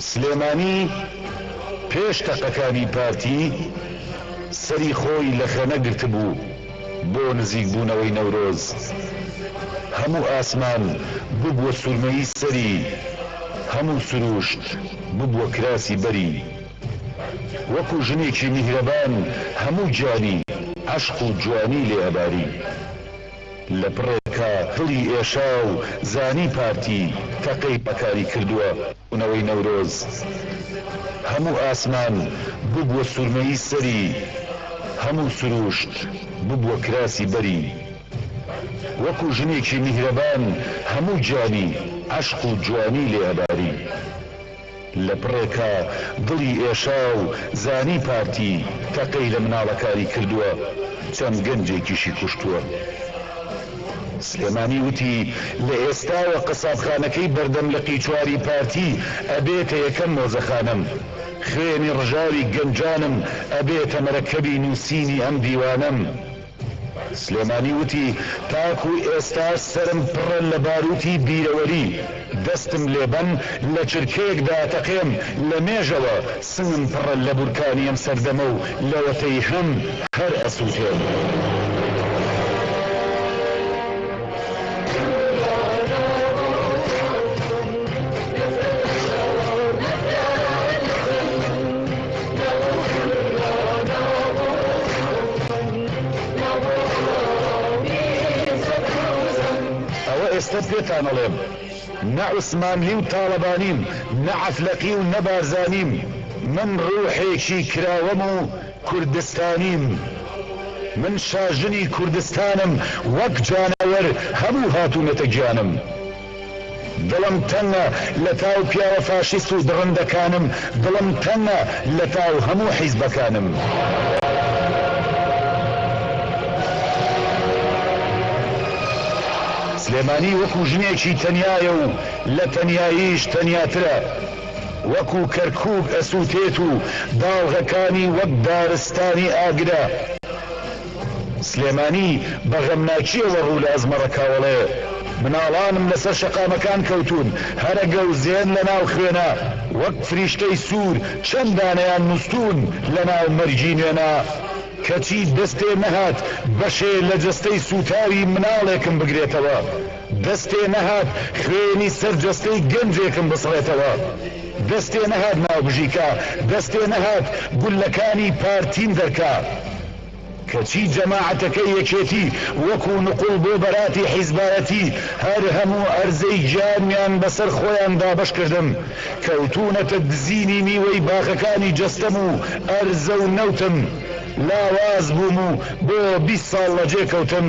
سلێمانی پێش تەقەکانی پارتی سەری خۆی لە خەنە گرت بوو بۆ نزیک بوونەوەی نەورۆز. هەموو ئاسمان ببووە سورمەیی سەری، هەموو سروشت ببووە کراسی بەری. وەکو ژنێکی میهرەبان هەموو جانی عەشق و جوانی لێ ئەباری. لە پڕێکە دڵی ئێشا و زانی پارتی تەقەی بەکاری کردووە بوونەوەی نەورۆز. هەموو ئاسمان ببووە سورمەیی سەری، هەموو سروشت ببووە کراسی بەری. وەکو ژنێکی میهرەبان هەموو جانی عەشق و جوانی لێ ئەباری. لە پڕێکە دڵی ئێشا و زانی پارتی تەقەی لە مناڵەکاری کردووە چەند گەنجێکیشی کوشتووە. سلێمانی وتی لە ئێستاوە قەسابخانەکەی بەردەم لە قیچواری پارتی ئەبێتە یەکەم مۆزەخانەم. خوێنی ڕژاوی گەنجانم ئەبێتە مەرەکەبی نووسینی ئەم دیوانەم. سلێمانی وتی تاکو ئێستا سرم پڕە لە باروتی بیرەوەری، دەستم لێبەن لە چرکەیەکدا تەقێم لە مێژەوە، سنگم پڕە لە بورکانی ئەم سەردەمە و لەوەتەی هەم هەر ئەسووتێم. ئێستا پێتانەڵێم نە عوسمانلی و تاڵەبانیم، نە عەفلەقی و نە بارزانیم، من ڕوحێکی کراوەم و کوردستانیم. من شاژنی کوردستانم وەک جانەوەر هەموو هاتوونەتە گیانم. دڵم تەنگە لە تاو پیاوە فاشیست و دڕندەکانم، دڵم تەنگە لە تاو هەموو حیزبەکانم. سلێمانی وەکو ژنێکی تەنیایە و لە تەنیاییش تەنیاترە، وەکو کەرکووک ئەسووتێت و داڵغەکانی وەک دارستانی ئاگرە. سلێمانی بە غەمناکیەوە ڕوو لە ئەزمەڕەکاوەڵێ مناڵانم لەسەر شەقامەکان کەوتون، هەرە گەوزێن لە ناو خوێنە وەک فریشتەی سوور، چەند دانەیان نووسون لە ناو مەرجی نوێنە. کەچی دەستێ نەهات بەشێ لە جەستەی سوتاوی مناڵێکم بگرێتەوە، دەستێ نەهات خوێنی سەر جەستەی گەنجێکم بسڕێتەوە، دەستێ نەهات ناوبژیکە، دەستێ نەهات گولەکانی پارتیم دەرکا. کەچی جەماعەتەکەی یەکێتی وەکو نقوڵ بۆ بەراتی حیزبایەتی، هەر هەموو ئەرزەی گیانیان بەسەر خۆیان دابەش کردم. کەوتونەتە دزینی میوەی باخەکانی جەستەم و ئەرزە و نەوتم. لاواز بووم و بۆ 20 ساڵ لەجێ کەوتم،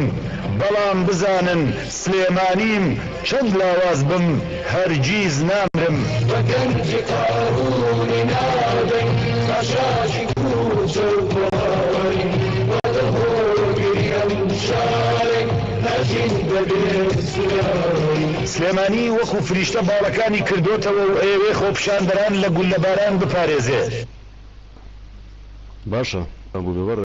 بەڵام بزانن سلێمانیم چەند لاواز بم هەرگیز نامرم. بە گەنجی قارونی نادەنگ خەشاشی کوچە و بۆڕەوەری، وەدە هۆگری ئەم شارێک نەژین دەبێت سوێری. سلێمانی وەکو فریشتە باڵەکانی کردوتەوە و ئێوێ خۆپشاندەران لە گولەباران بپارێزێ. باشە، ئەبوو بێوەڕێ